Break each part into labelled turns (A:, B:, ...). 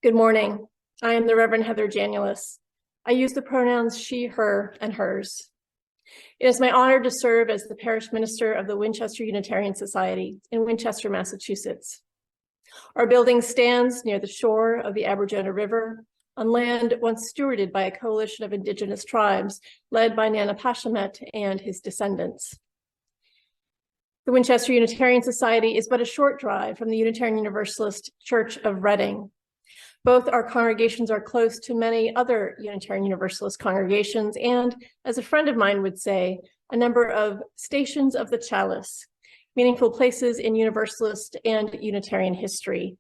A: Good morning. I am the Reverend Heather Janulis. I use the pronouns she, her, and hers. It is my honor to serve as the parish minister of the Winchester Unitarian Society in Winchester, Massachusetts. Our building stands near the shore of the Aberjona River on land once stewarded by a coalition of indigenous tribes led by Nana Pashamet and his descendants. The Winchester Unitarian Society is but a short drive from the Unitarian Universalist Church of Reading. Both our congregations are close to many other Unitarian Universalist congregations and, as a friend of mine would say, a number of stations of the chalice, meaningful places in Universalist and Unitarian history.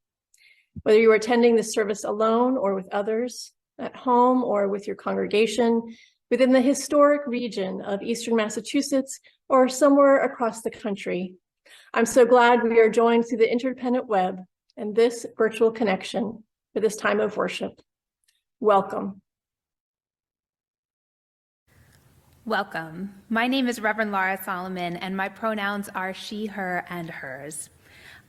A: Whether you are attending this service alone or with others, at home or with your congregation, within the historic region of Eastern Massachusetts or somewhere across the country, I'm so glad we are joined through the interdependent web and this virtual connection for this time of worship. Welcome.
B: Welcome. My name is Reverend Laura Solomon, and my pronouns are she, her, and hers.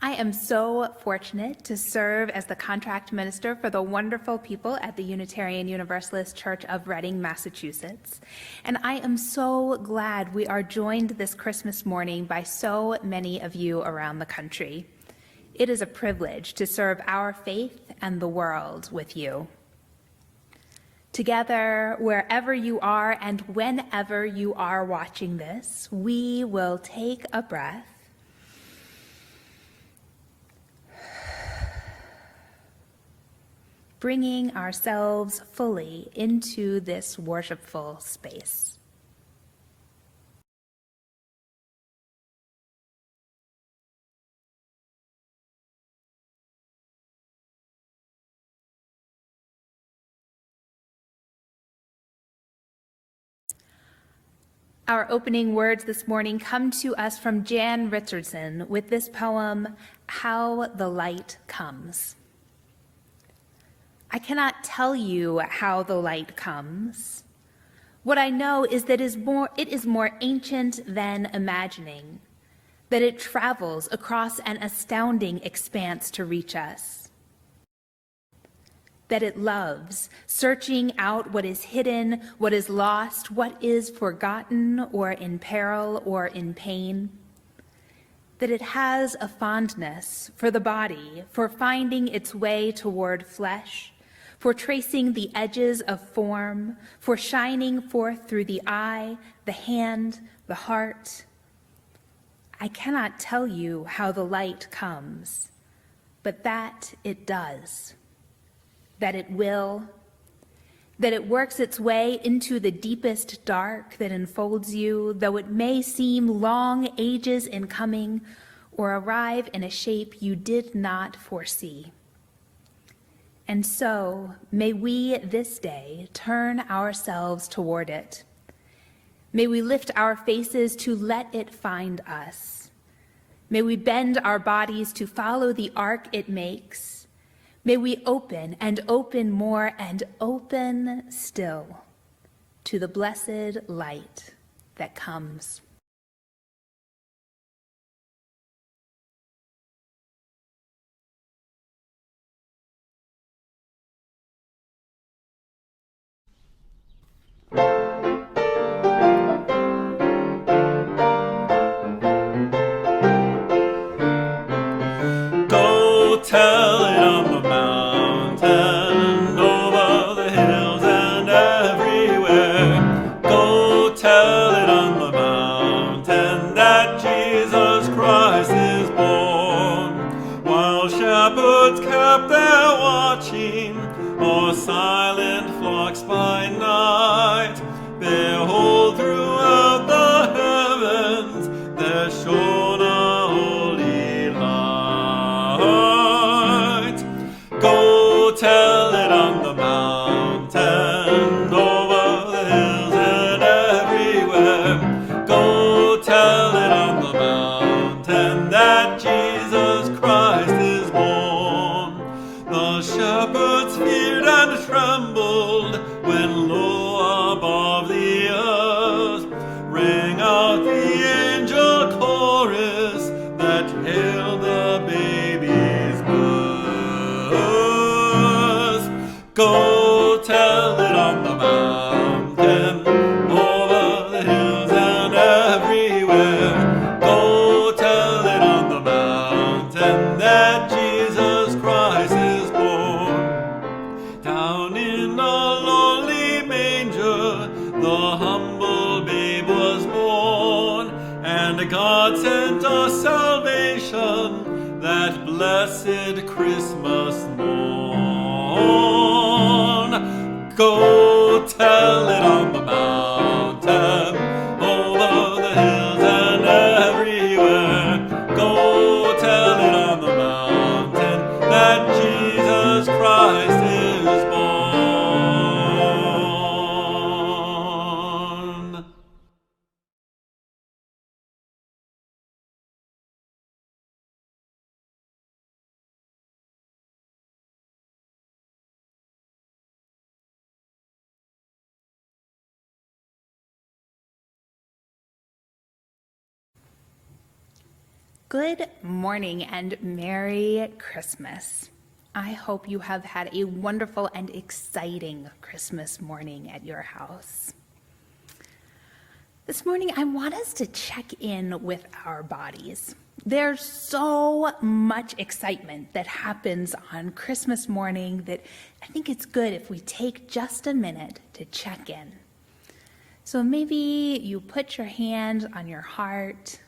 B: I am so fortunate to serve as the contract minister for the wonderful people at the Unitarian Universalist Church of Reading, Massachusetts. And I am so glad we are joined this Christmas morning by so many of you around the country. It is a privilege to serve our faith and the world with you. Together, wherever you are and whenever you are watching this, we will take a breath bringing ourselves fully into this worshipful space. Our opening words this morning come to us from Jan Richardson with this poem, How the Light Comes. I cannot tell you how the light comes. What I know is that it is more ancient than imagining, that it travels across an astounding expanse to reach us. That it loves, searching out what is hidden, what is lost, what is forgotten or in peril or in pain. That it has a fondness for the body, for finding its way toward flesh, for tracing the edges of form, for shining forth through the eye, the hand, the heart. I cannot tell you how the light comes, but that it does. That it will, that it works its way into the deepest dark that enfolds you, though it may seem long ages in coming or arrive in a shape you did not foresee. And so may we this day turn ourselves toward it. May we lift our faces to let it find us. May we bend our bodies to follow the arc it makes. May we open and open more and open still to the blessed light that comes.
C: Go tell it on the mountain, over the hills and everywhere. Go tell it on the mountain that Jesus Christ is born. While shepherds kept their watching, or silent flocks by night, behold, throughout the heavens there shone a holy light. Go tell it on the mountain, over the hills and everywhere. Go tell it on the mountain that Jesus Christ is born. The shepherds feared and trembled when low above the earth rang out the angel chorus that hailed the baby's birth. blessed Christmas morn. Go tell it on the mountain, over the hills and everywhere. Go tell it on the mountain that Jesus Christ is born.
B: Good morning and Merry Christmas. I hope you have had a wonderful and exciting Christmas morning at your house. This morning, I want us to check in with our bodies. There's so much excitement that happens on Christmas morning that I think it's good if we take just a minute to check in. So maybe you put your hand on your heart.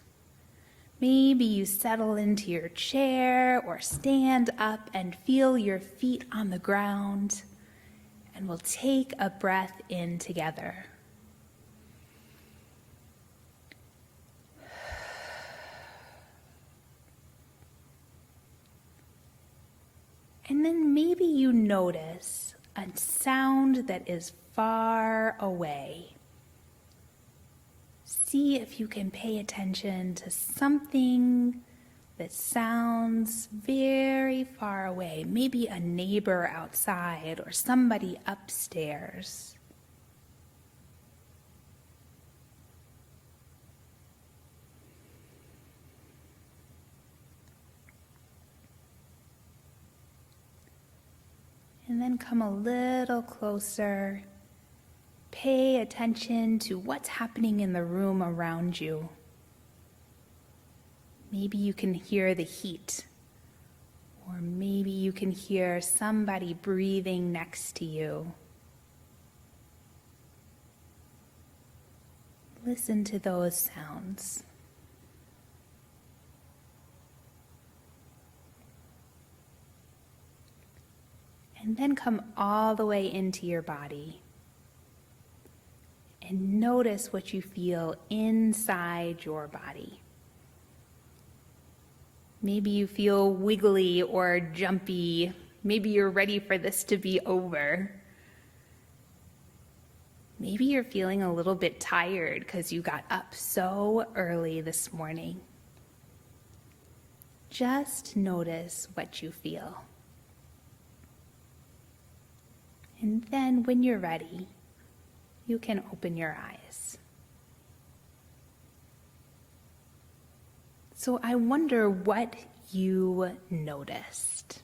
B: Maybe you settle into your chair or stand up and feel your feet on the ground, and we'll take a breath in together. And then maybe you notice a sound that is far away. See if you can pay attention to something that sounds very far away, maybe a neighbor outside or somebody upstairs. And then come a little closer. Pay attention to what's happening in the room around you. Maybe you can hear the heat, or maybe you can hear somebody breathing next to you. Listen to those sounds. And then come all the way into your body. And notice what you feel inside your body. Maybe you feel wiggly or jumpy. Maybe you're ready for this to be over. Maybe you're feeling a little bit tired because you got up so early this morning. Just notice what you feel. And then when you're ready, you can open your eyes. So I wonder what you noticed.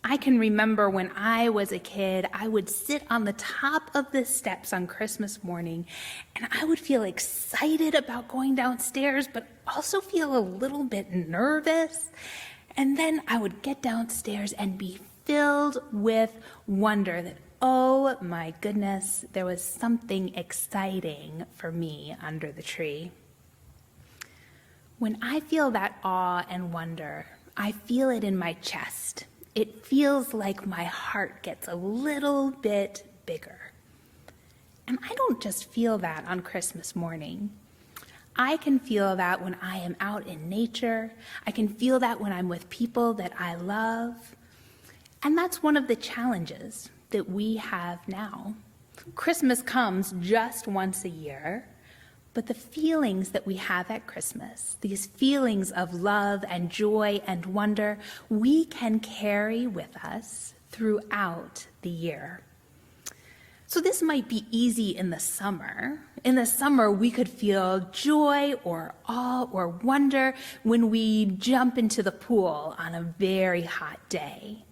B: I can remember when I was a kid, I would sit on the top of the steps on Christmas morning, and I would feel excited about going downstairs, but also feel a little bit nervous. And then I would get downstairs and be filled with wonder that, oh my goodness, there was something exciting for me under the tree. When I feel that awe and wonder, I feel it in my chest. It feels like my heart gets a little bit bigger. And I don't just feel that on Christmas morning. I can feel that when I am out in nature. I can feel that when I'm with people that I love. And that's one of the challenges that we have now. Christmas comes just once a year, but the feelings that we have at Christmas, these feelings of love and joy and wonder, we can carry with us throughout the year. So this might be easy in the summer. In the summer, we could feel joy or awe or wonder when we jump into the pool on a very hot day.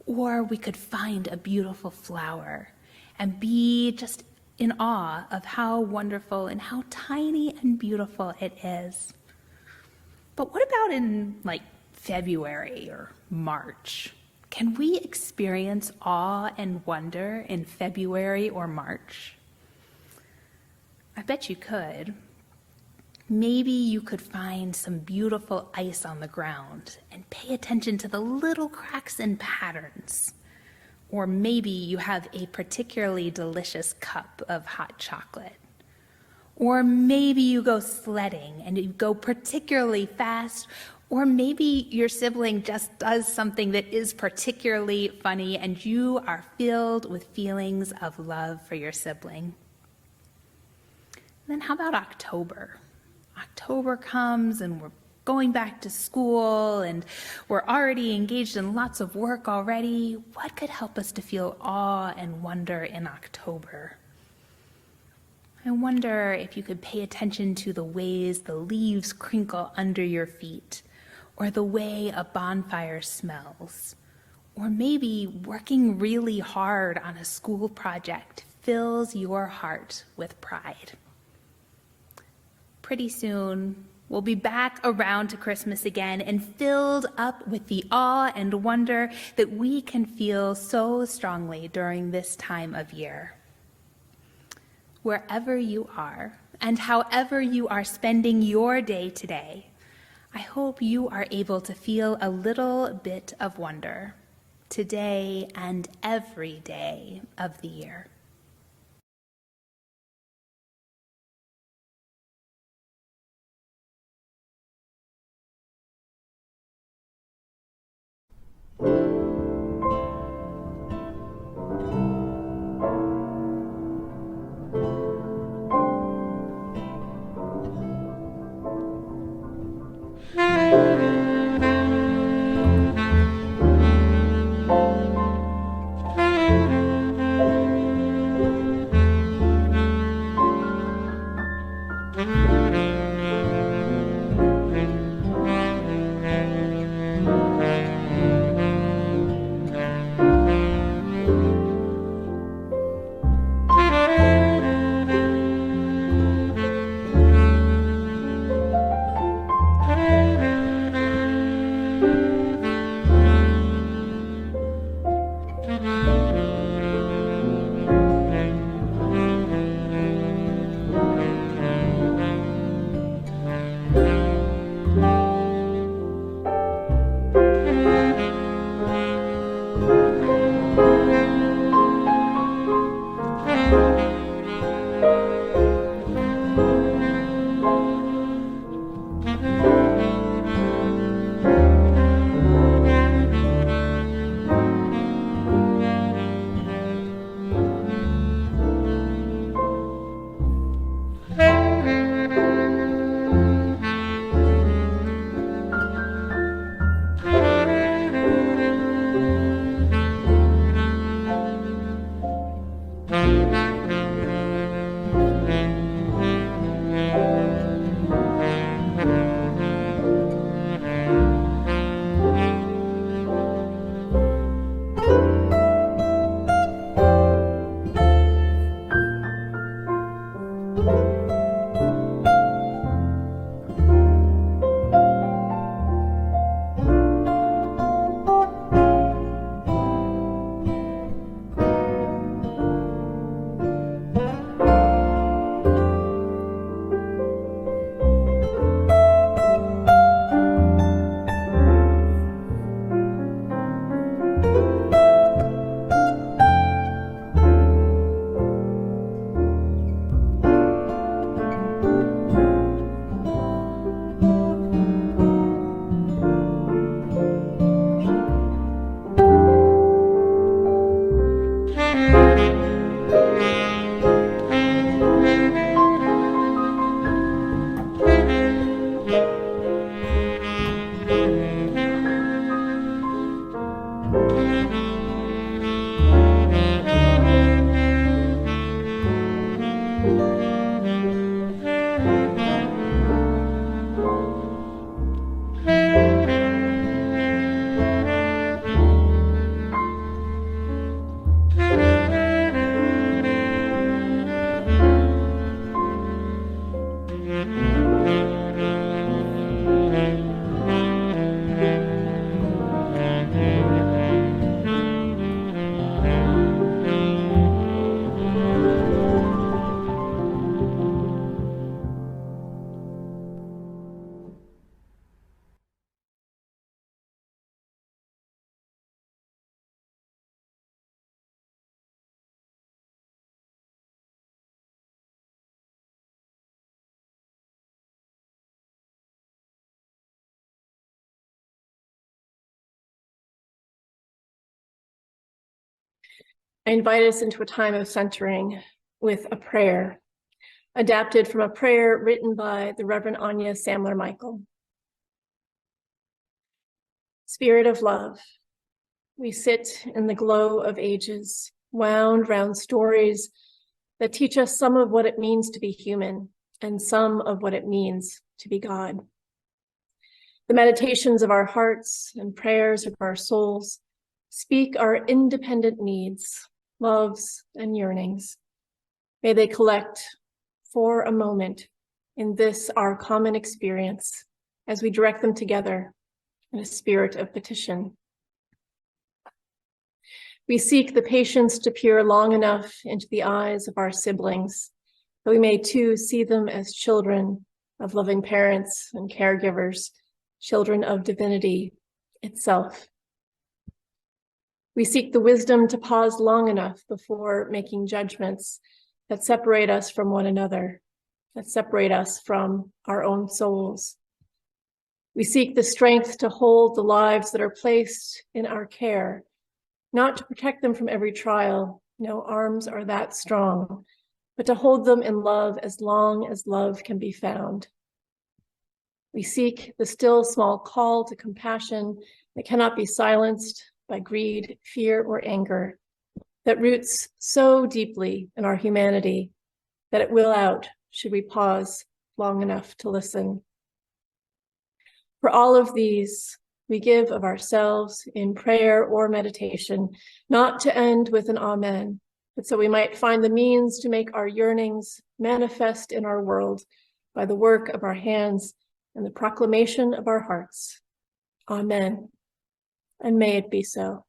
B: Or we could find a beautiful flower and be just in awe of how wonderful and how tiny and beautiful it is. But what about in February or March? Can we experience awe and wonder in February or March? I bet you could. Maybe you could find some beautiful ice on the ground and pay attention to the little cracks and patterns. Or maybe you have a particularly delicious cup of hot chocolate. Or maybe you go sledding and you go particularly fast. Or maybe your sibling just does something that is particularly funny and you are filled with feelings of love for your sibling. Then how about October? October comes and we're going back to school and we're already engaged in lots of work already. What could help us to feel awe and wonder in October? I wonder if you could pay attention to the ways the leaves crinkle under your feet, or the way a bonfire smells, or maybe working really hard on a school project fills your heart with pride. Pretty soon, we'll be back around to Christmas again and filled up with the awe and wonder that we can feel so strongly during this time of year. Wherever you are, and however you are spending your day today, I hope you are able to feel a little bit of wonder today and every day of the year.
A: I invite us into a time of centering with a prayer, adapted from a prayer written by the Reverend Anya Samler-Michael. Spirit of love, we sit in the glow of ages, wound round stories that teach us some of what it means to be human and some of what it means to be God. The meditations of our hearts and prayers of our souls speak our independent needs, loves, and yearnings. May they collect for a moment in this, our common experience, as we direct them together in a spirit of petition. We seek the patience to peer long enough into the eyes of our siblings, that we may too see them as children of loving parents and caregivers, children of divinity itself. We seek the wisdom to pause long enough before making judgments that separate us from one another, that separate us from our own souls. We seek the strength to hold the lives that are placed in our care, not to protect them from every trial, no arms are that strong, but to hold them in love as long as love can be found. We seek the still small call to compassion that cannot be silenced by greed, fear, or anger, that roots so deeply in our humanity that it will out should we pause long enough to listen. For all of these, we give of ourselves in prayer or meditation, not to end with an amen, but so we might find the means to make our yearnings manifest in our world by the work of our hands and the proclamation of our hearts. Amen. And may it be so.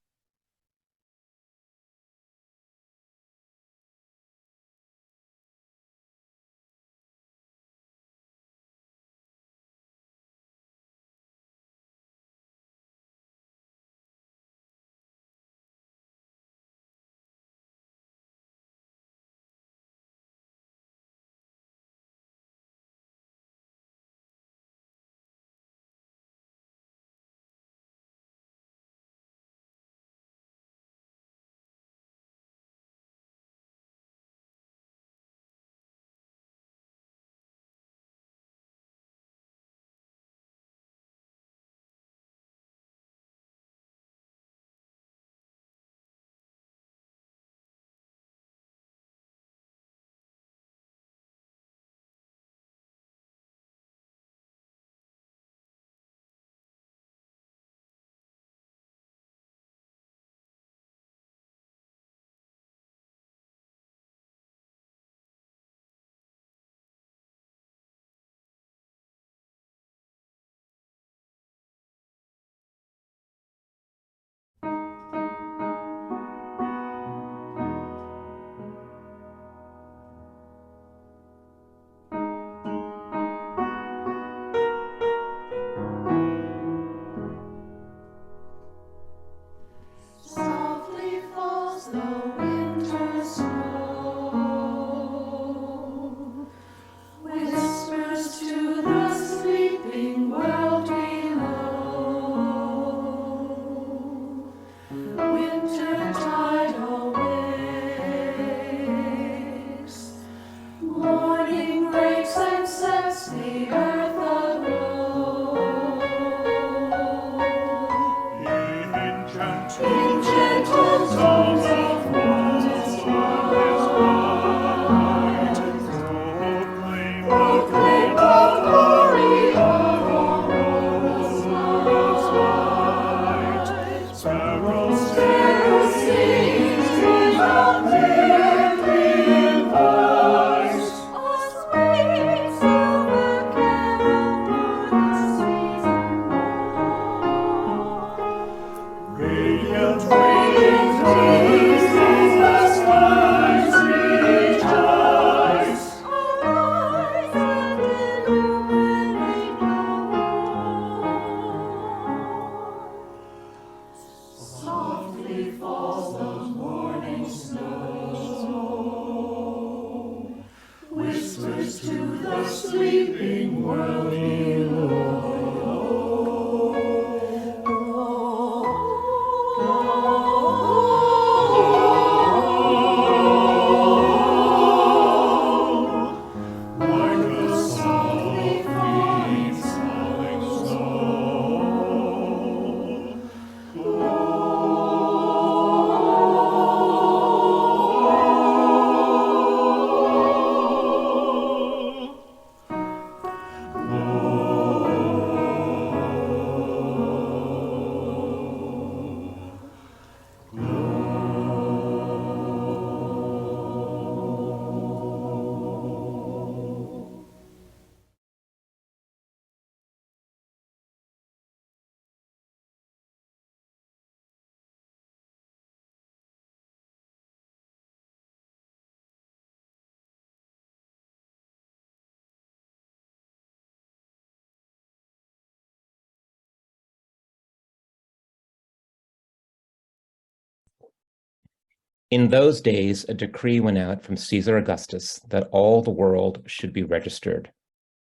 D: In those days, a decree went out from Caesar Augustus that all the world should be registered.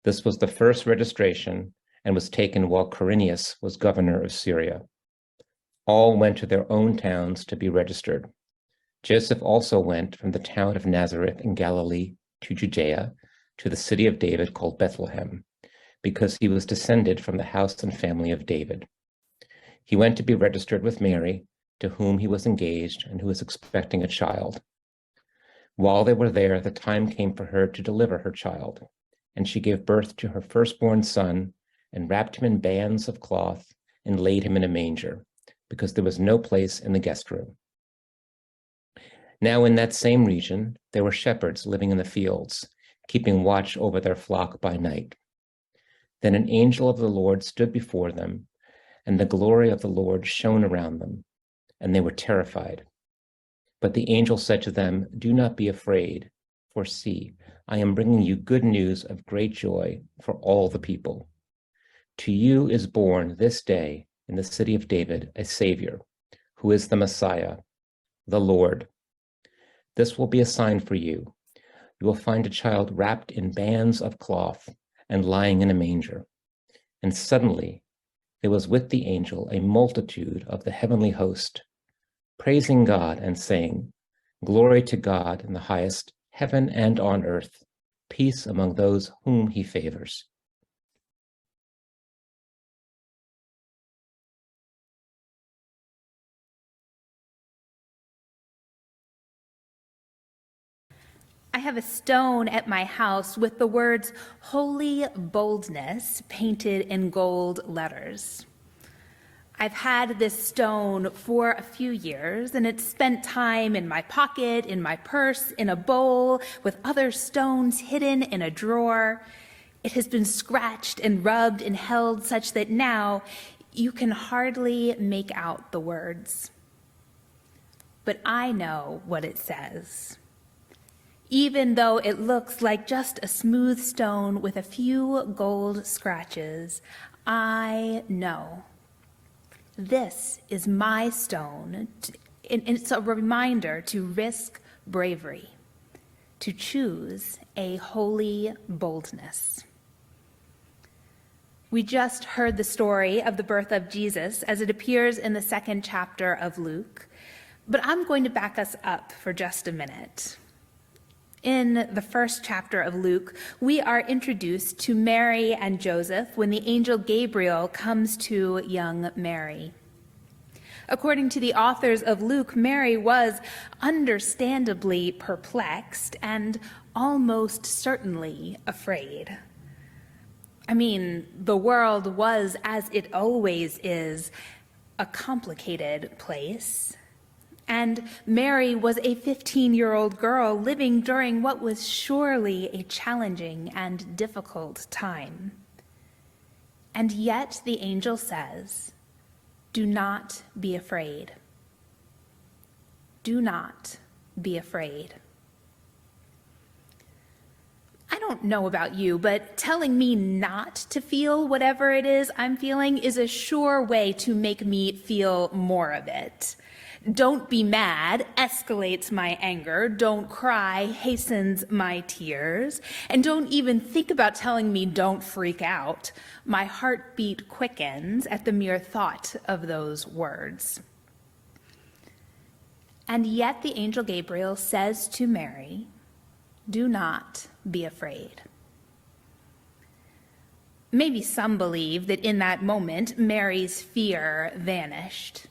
D: This was the first registration and was taken while Quirinius was governor of Syria. All went to their own towns to be registered. Joseph also went from the town of Nazareth in Galilee to Judea, to the city of David called Bethlehem, because he was descended from the house and family of David. He went to be registered with Mary, to whom he was engaged and who was expecting a child. While they were there, the time came for her to deliver her child, and she gave birth to her firstborn son and wrapped him in bands of cloth and laid him in a manger, because there was no place in the guest room. Now in that same region, there were shepherds living in the fields, keeping watch over their flock by night. Then an angel of the Lord stood before them, and the glory of the Lord shone around them, and they were terrified. But the angel said to them, "Do not be afraid, for see, I am bringing you good news of great joy for all the people. To you is born this day in the city of David a Savior, who is the Messiah, the Lord. This will be a sign for you. You will find a child wrapped in bands of cloth and lying in a manger." And suddenly there was with the angel a multitude of the heavenly host, praising God and saying, "Glory to God in the highest, heaven and on earth, peace among those whom he favors."
B: I have a stone at my house with the words "Holy Boldness" painted in gold letters. I've had this stone for a few years, and it's spent time in my pocket, in my purse, in a bowl, with other stones hidden in a drawer. It has been scratched and rubbed and held such that now you can hardly make out the words. But I know what it says. Even though it looks like just a smooth stone with a few gold scratches, I know. This is my stone, and it's a reminder to risk bravery, to choose a holy boldness. We just heard the story of the birth of Jesus as it appears in the 2nd chapter of Luke, but I'm going to back us up for just a minute. In the 1st chapter of Luke, we are introduced to Mary and Joseph when the angel Gabriel comes to young Mary. According to the authors of Luke, Mary was understandably perplexed and almost certainly afraid. I mean, the world was, as it always is, a complicated place. And Mary was a 15-year-old girl living during what was surely a challenging and difficult time. And yet the angel says, "Do not be afraid. Do not be afraid." I don't know about you, but telling me not to feel whatever it is I'm feeling is a sure way to make me feel more of it. Don't be mad escalates my anger. Don't cry hastens my tears. And don't even think about telling me don't freak out. My heartbeat quickens at the mere thought of those words. And yet the angel Gabriel says to Mary, "Do not be afraid." Maybe some believe that in that moment, Mary's fear vanished.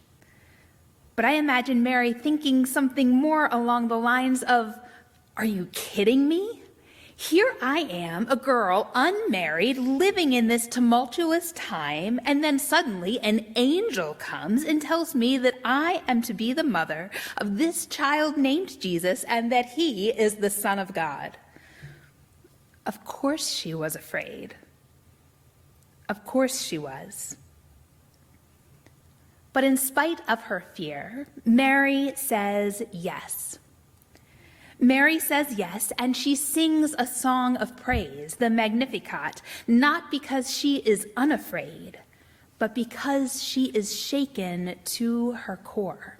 B: But I imagine Mary thinking something more along the lines of, "Are you kidding me? Here I am, a girl, unmarried, living in this tumultuous time, and then suddenly an angel comes and tells me that I am to be the mother of this child named Jesus and that he is the Son of God." Of course she was afraid. Of course she was. But in spite of her fear, Mary says yes. Mary says yes, and she sings a song of praise, the Magnificat, not because she is unafraid, but because she is shaken to her core.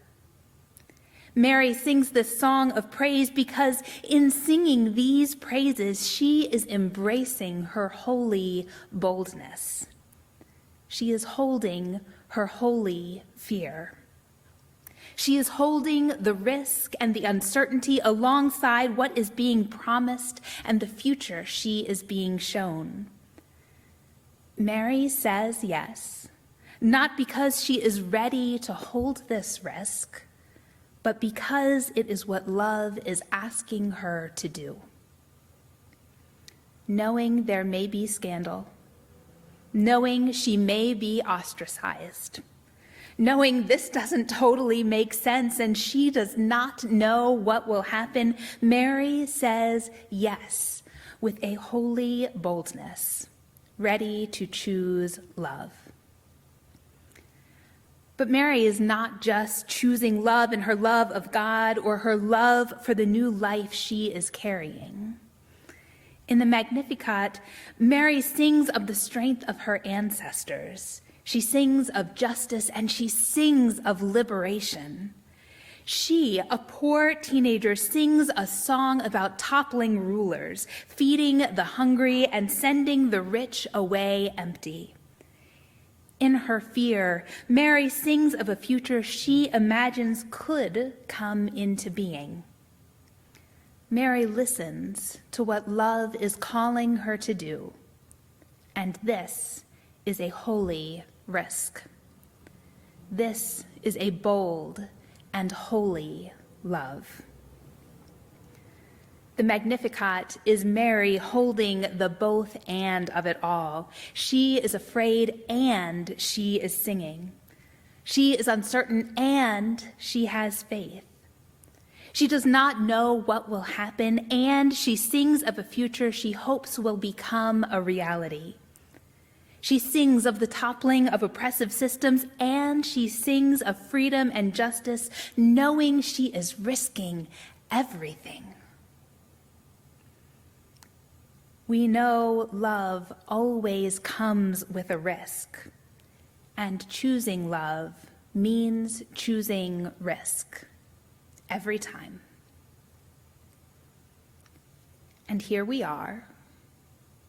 B: Mary sings this song of praise because in singing these praises, she is embracing her holy boldness. She is holding her holy fear. She is holding the risk and the uncertainty alongside what is being promised and the future she is being shown. Mary says yes, not because she is ready to hold this risk, but because it is what love is asking her to do. Knowing there may be scandal, knowing she may be ostracized, knowing this doesn't totally make sense and she does not know what will happen, Mary says yes with a holy boldness, ready to choose love. But Mary is not just choosing love in her love of God or her love for the new life she is carrying. In the Magnificat, Mary sings of the strength of her ancestors. She sings of justice and she sings of liberation. She, a poor teenager, sings a song about toppling rulers, feeding the hungry and sending the rich away empty. In her fear, Mary sings of a future she imagines could come into being. Mary listens to what love is calling her to do, and this is a holy risk. This is a bold and holy love. The Magnificat is Mary holding the both and of it all. She is afraid and she is singing. She is uncertain and she has faith. She does not know what will happen and she sings of a future she hopes will become a reality. She sings of the toppling of oppressive systems and she sings of freedom and justice, knowing she is risking everything. We know love always comes with a risk, and choosing love means choosing risk every time. And here we are,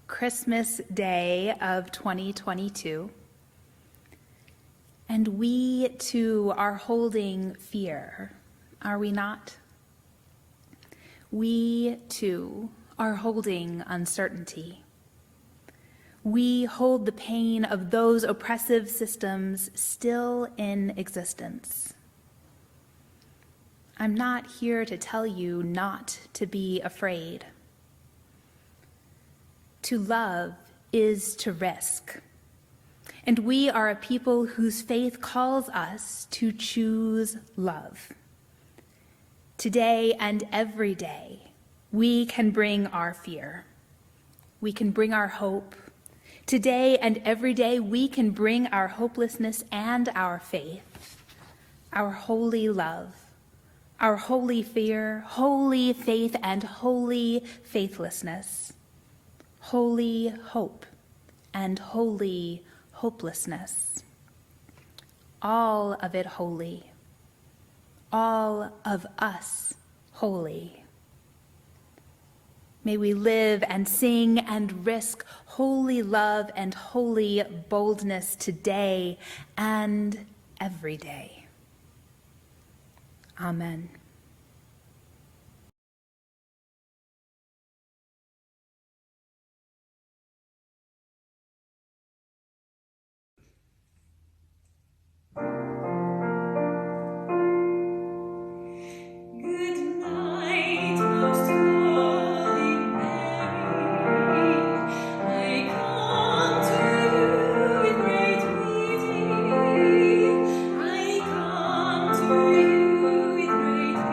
B: Christmas Day of 2022, and we too are holding fear, are we not? We too are holding uncertainty. We hold the pain of those oppressive systems still in existence. I'm not here to tell you not to be afraid. To love is to risk. And we are a people whose faith calls us to choose love. Today and every day, we can bring our fear. We can bring our hope. Today and every day, we can bring our hopelessness and our faith, our holy love, our holy fear, holy faith, and holy faithlessness, holy hope, and holy hopelessness. All of it holy, all of us holy. May we live and sing and risk holy love and holy boldness today and every day. Amen.
E: With great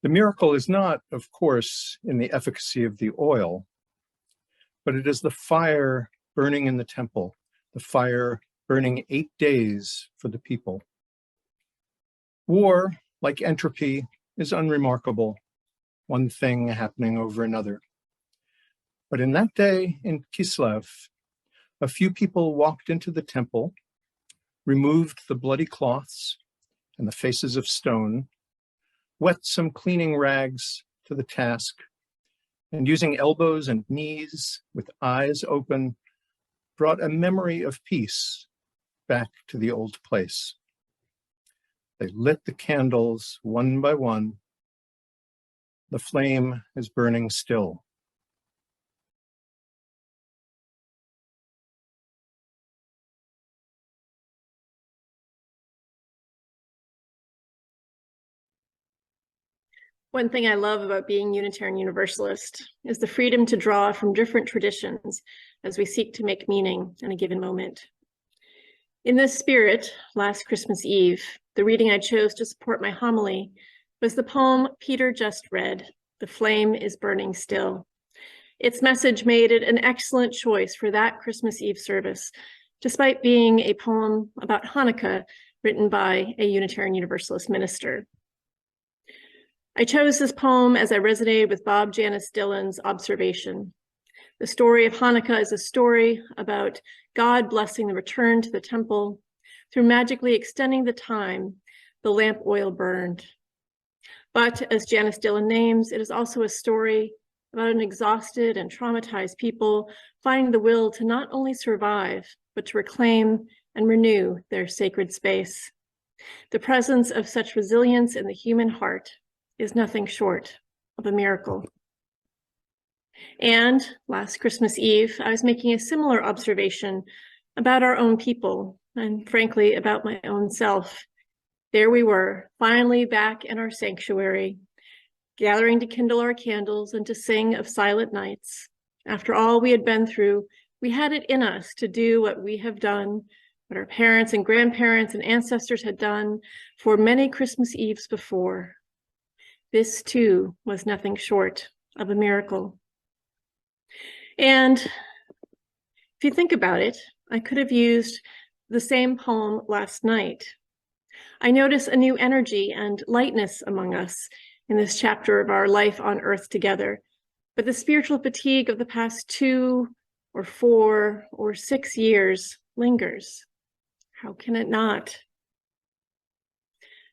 E: The miracle is not, of course, in the efficacy of the oil, but it is the fire burning in the temple, the fire burning 8 days for the people. War, like entropy, is unremarkable, one thing happening over another. But in that day in Kislev, a few people walked into the temple, removed the bloody cloths and the faces of stone, wet some cleaning rags to the task, and using elbows and knees with eyes open, brought a memory of peace back to the old place. They lit the candles one by one. The flame is burning still.
A: One thing I love about being Unitarian Universalist is the freedom to draw from different traditions as we seek to make meaning in a given moment. In this spirit, last Christmas Eve, the reading I chose to support my homily was the poem Peter just read, "The Flame is Burning Still." Its message made it an excellent choice for that Christmas Eve service, despite being a poem about Hanukkah written by a Unitarian Universalist minister. I chose this poem as I resonated with Bob Janice Dillon's observation. The story of Hanukkah is a story about God blessing the return to the temple through magically extending the time the lamp oil burned. But as Janice Dillon names, it is also a story about an exhausted and traumatized people finding the will to not only survive, but to reclaim and renew their sacred space. The presence of such resilience in the human heart is nothing short of a miracle. And last Christmas Eve, I was making a similar observation about our own people, and frankly, about my own self. There we were, finally back in our sanctuary, gathering to kindle our candles and to sing of silent nights. After all we had been through, we had it in us to do what we have done, what our parents and grandparents and ancestors had done for many Christmas Eves before. This too was nothing short of a miracle. And if you think about it, I could have used the same poem last night. I notice a new energy and lightness among us in this chapter of our life on earth together, but the spiritual fatigue of the past 2 or 4 or 6 years lingers. How can it not?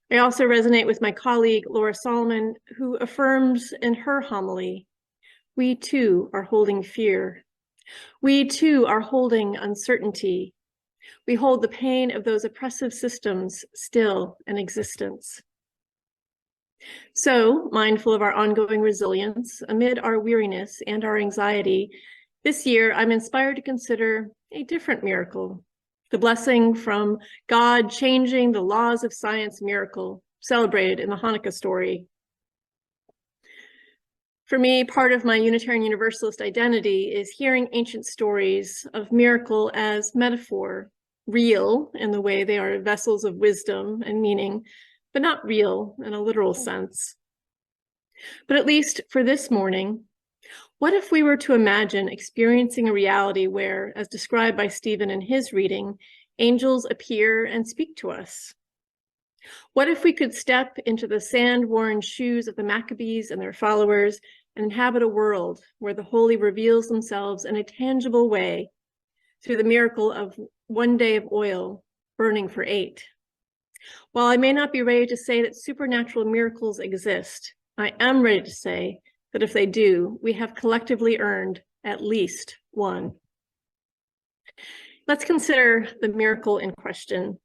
A: I also resonate with my colleague, Laura Solomon, who affirms in her homily, we too are holding fear. We too are holding uncertainty. We hold the pain of those oppressive systems still in existence. So, mindful of our ongoing resilience amid our weariness and our anxiety, this year I'm inspired to consider a different miracle. The blessing from God changing the laws of science miracle celebrated in the Hanukkah story. For me, part of my Unitarian Universalist identity is hearing ancient stories of miracle as metaphor, real in the way they are vessels of wisdom and meaning, but not real in a literal sense. But at least for this morning, what if we were to imagine experiencing a reality where, as described by Stephen in his reading, angels appear and speak to us? What if we could step into the sand-worn shoes of the Maccabees and their followers and inhabit a world where the holy reveals themselves in a tangible way through the miracle of one day of oil burning for 8? While I may not be ready to say that supernatural miracles exist, I am ready to say that if they do, we have collectively earned at least one. Let's consider the miracle in question.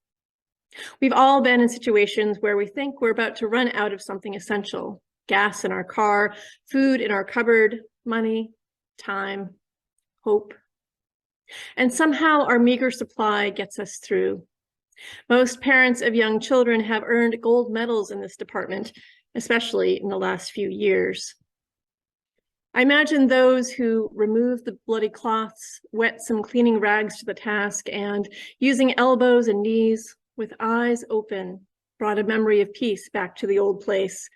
A: We've all been in situations where we think we're about to run out of something essential: gas in our car, food in our cupboard, money, time, hope. And somehow our meager supply gets us through. Most parents of young children have earned gold medals in this department, especially in the last few years. I imagine those who removed the bloody cloths, wet some cleaning rags to the task, and using elbows and knees with eyes open, brought a memory of peace back to the old place.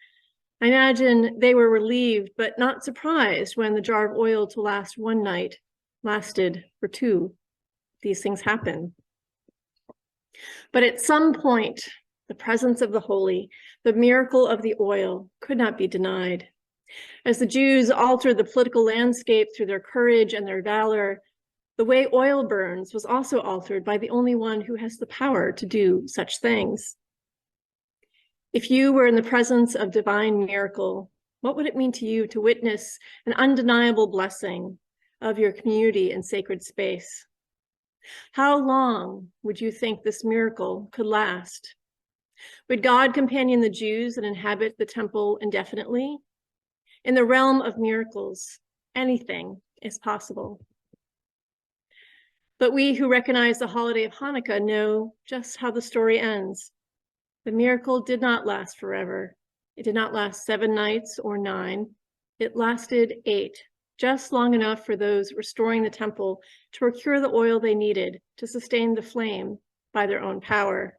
A: I imagine they were relieved, but not surprised when the jar of oil to last one night lasted for two. These things happen. But at some point, the presence of the holy, the miracle of the oil, could not be denied. As the Jews altered the political landscape through their courage and their valor, the way oil burns was also altered by the only one who has the power to do such things. If you were in the presence of divine miracle, what would it mean to you to witness an undeniable blessing of your community and sacred space? How long would you think this miracle could last? Would God companion the Jews that inhabit the temple indefinitely? In the realm of miracles, anything is possible. But we who recognize the holiday of Hanukkah know just how the story ends. The miracle did not last forever. It did not last 7 nights or 9. It lasted 8, just long enough for those restoring the temple to procure the oil they needed to sustain the flame by their own power.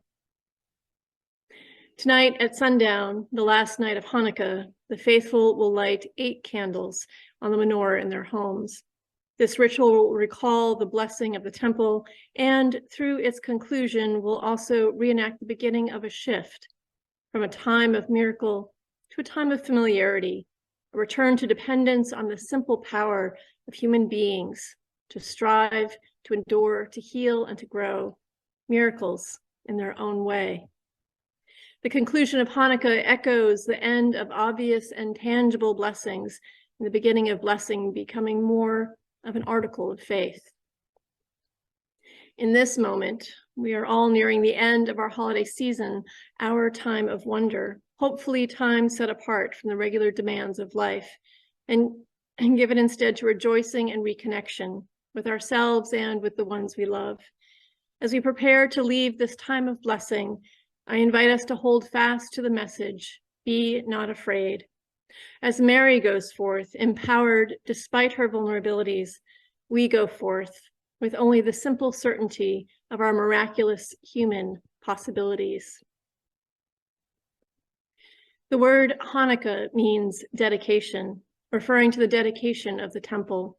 A: Tonight at sundown, the last night of Hanukkah, the faithful will light 8 candles on the menorah in their homes. This ritual will recall the blessing of the temple, and through its conclusion will also reenact the beginning of a shift from a time of miracle to a time of familiarity, a return to dependence on the simple power of human beings to strive, to endure, to heal, and to grow, miracles in their own way. The conclusion of Hanukkah echoes the end of obvious and tangible blessings and the beginning of blessing becoming more of an article of faith. In this moment, we are all nearing the end of our holiday season, our time of wonder, hopefully time set apart from the regular demands of life, and given instead to rejoicing and reconnection with ourselves and with the ones we love. As we prepare to leave this time of blessing, I invite us to hold fast to the message, be not afraid. As Mary goes forth, empowered despite her vulnerabilities, we go forth with only the simple certainty of our miraculous human possibilities. The word Hanukkah means dedication, referring to the dedication of the temple.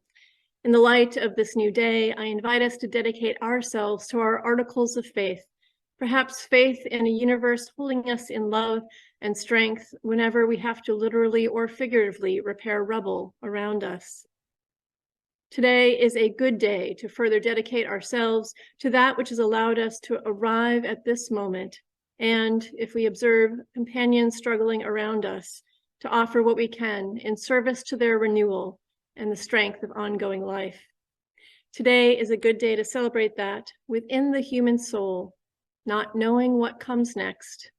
A: In the light of this new day, I invite us to dedicate ourselves to our articles of faith, perhaps faith in a universe holding us in love and strength whenever we have to literally or figuratively repair rubble around us. Today is a good day to further dedicate ourselves to that which has allowed us to arrive at this moment, and if we observe companions struggling around us, to offer what we can in service to their renewal and the strength of ongoing life. Today is a good day to celebrate that within the human soul, not knowing what comes next,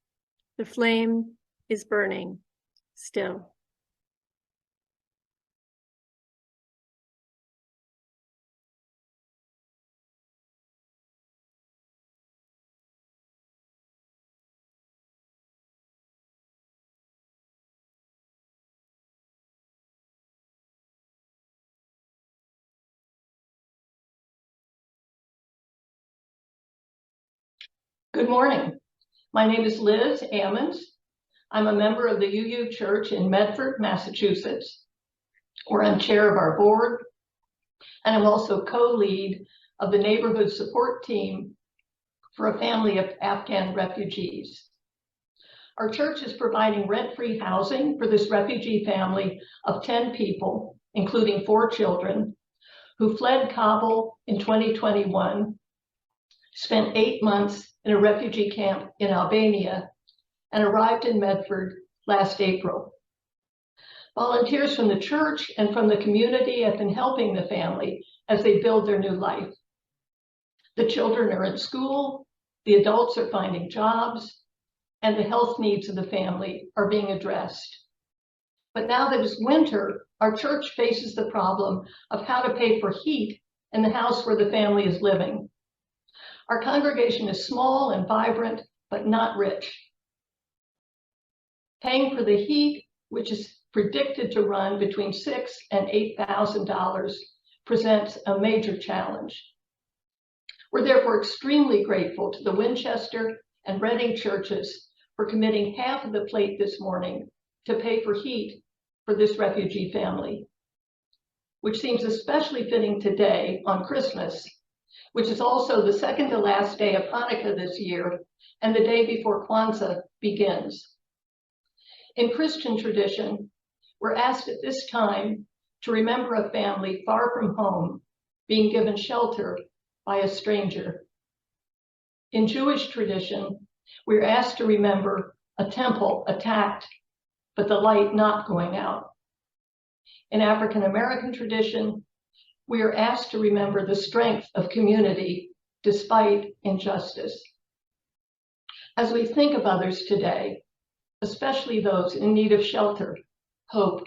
A: the flame is burning still.
F: Good morning. My name is Liz Ammons. I'm a member of the UU Church in Medford, Massachusetts, where I'm chair of our board, and I'm also co-lead of the neighborhood support team for a family of Afghan refugees. Our church is providing rent-free housing for this refugee family of 10 people, including 4 children, who fled Kabul in 2021, spent 8 months in a refugee camp in Albania, and arrived in Medford last April. Volunteers from the church and from the community have been helping the family as they build their new life. The children are in school, the adults are finding jobs, and the health needs of the family are being addressed. But now that it's winter, our church faces the problem of how to pay for heat in the house where the family is living. Our congregation is small and vibrant, but not rich. Paying for the heat, which is predicted to run between $6,000 and $8,000, presents a major challenge. We're therefore extremely grateful to the Winchester and Reading churches for committing half of the plate this morning to pay for heat for this refugee family, which seems especially fitting today on Christmas, which is also the second to last day of Hanukkah this year and the day before Kwanzaa begins. In Christian tradition, we're asked at this time to remember a family far from home being given shelter by a stranger. In Jewish tradition, we're asked to remember a temple attacked, but the light not going out. In African American tradition, we are asked to remember the strength of community despite injustice. As we think of others today, especially those in need of shelter, hope,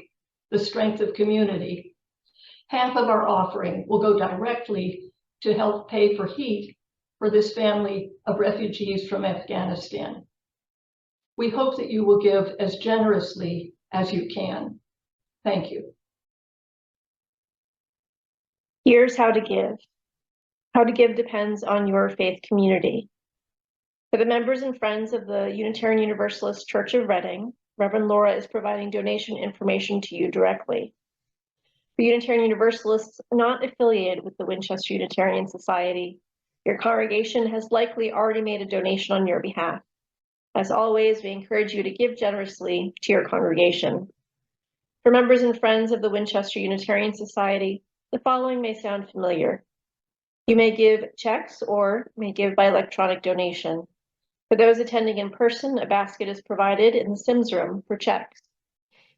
F: the strength of community, half of our offering will go directly to help pay for heat for this family of refugees from Afghanistan. We hope that you will give as generously as you can. Thank you.
A: Here's how to give. How to give depends on your faith community. For the members and friends of the Unitarian Universalist Church of Reading, Reverend Laura is providing donation information to you directly. For Unitarian Universalists not affiliated with the Winchester Unitarian Society, your congregation has likely already made a donation on your behalf. As always, we encourage you to give generously to your congregation. For members and friends of the Winchester Unitarian Society, the following may sound familiar. You may give checks or may give by electronic donation. For those attending in person, a basket is provided in the Sims room for checks.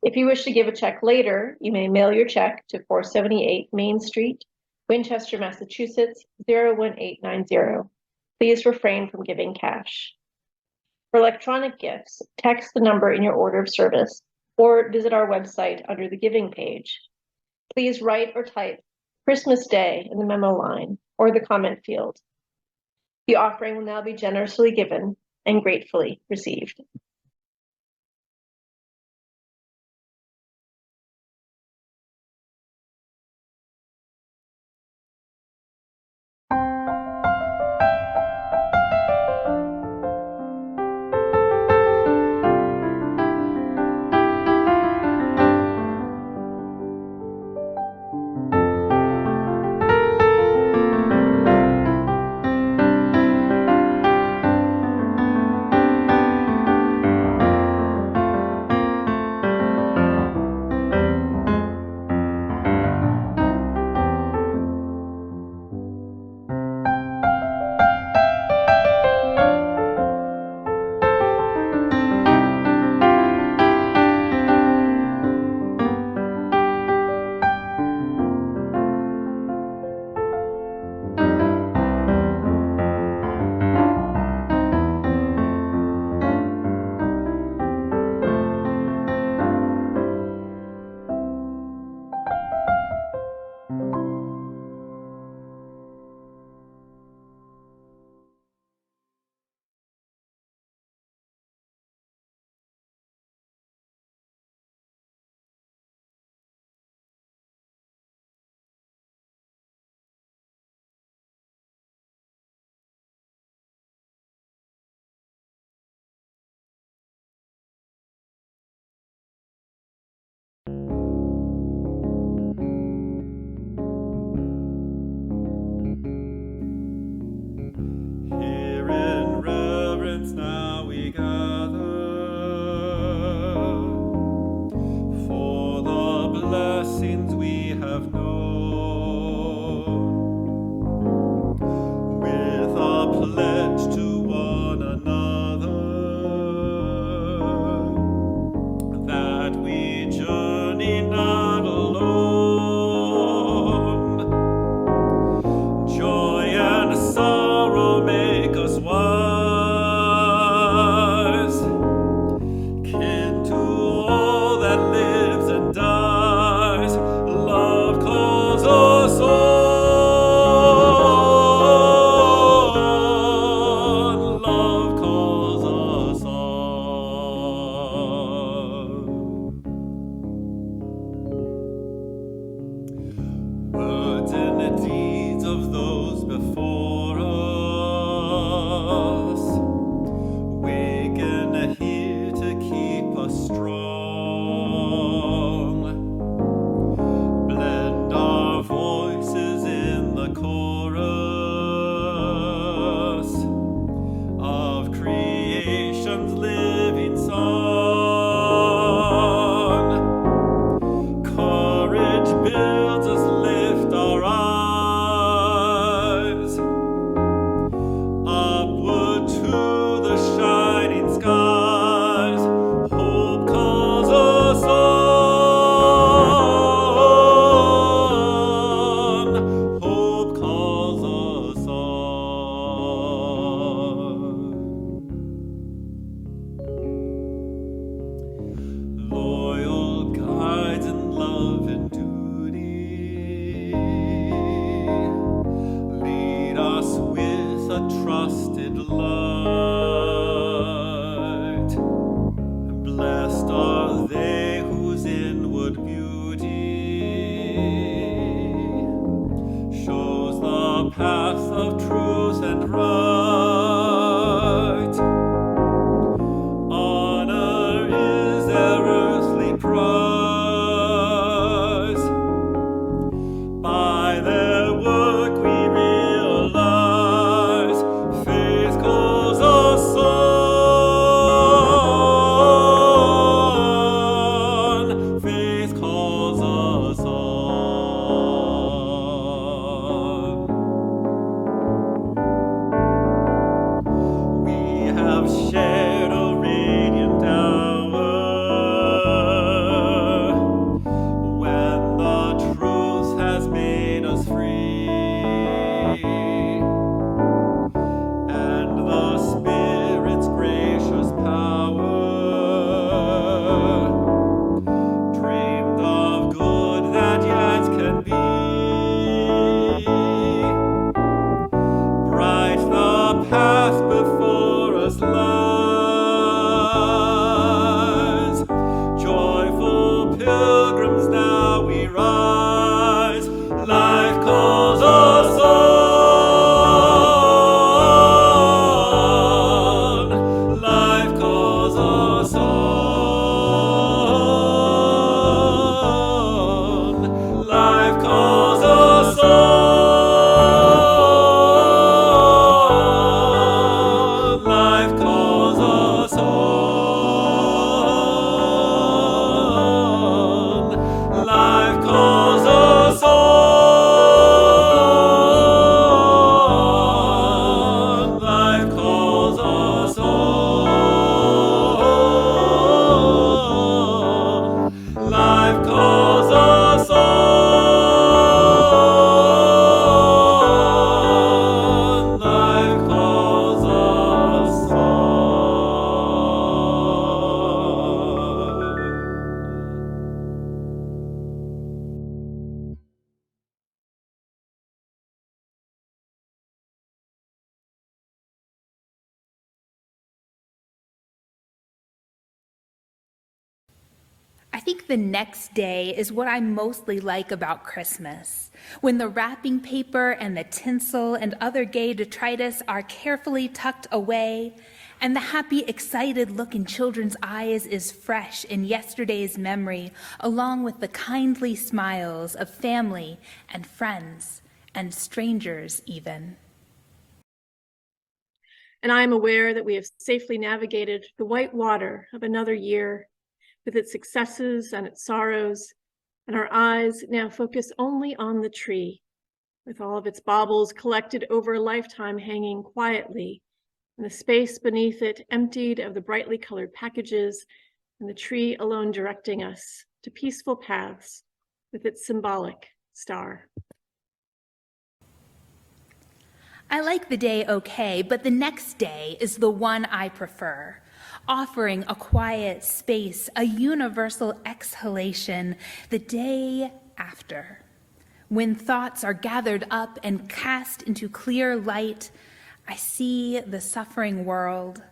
A: If you wish to give a check later, you may mail your check to 478 Main Street, Winchester, Massachusetts, 01890. Please refrain from giving cash. For electronic gifts, text the number in your order of service or visit our website under the giving page. Please write or type Christmas Day in the memo line or the comment field. The offering will now be generously given and gratefully received.
C: the trusted light. Blessed are they whose inward beauty shows the path of truth and right. Honor is their earthly prize. By their work we realize faith calls us on. Faith calls us on. We have shared a radiant hour when the truth has made us free, and the Spirit's gracious power dreamed of good that yet can be. Bright the path before us lies. Joyful pilgrims now we rise. Life calls us on. Life calls us on. Life calls us on. Life calls us on. Life calls us on. Life calls us on. Life calls us on. Life calls us on.
B: I think the next day is what I mostly like about Christmas, when the wrapping paper and the tinsel and other gay detritus are carefully tucked away, and the happy, excited look in children's eyes is fresh in yesterday's memory, along with the kindly smiles of family and friends and strangers even.
A: And I am aware that we have safely navigated the white water of another year with its successes and its sorrows, and our eyes now focus only on the tree, with all of its baubles collected over a lifetime hanging quietly, and the space beneath it emptied of the brightly colored packages, and the tree alone directing us to peaceful paths with its symbolic star.
B: I like the day okay, but the next day is the one I prefer, offering a quiet space, a universal exhalation, the day after, when thoughts are gathered up and cast into clear light. I see the suffering world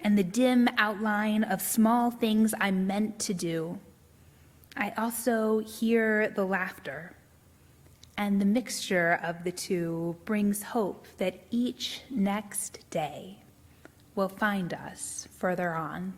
B: and the dim outline of small things I'm meant to do. I also hear the laughter, and the mixture of the two brings hope that each next day will find us further on.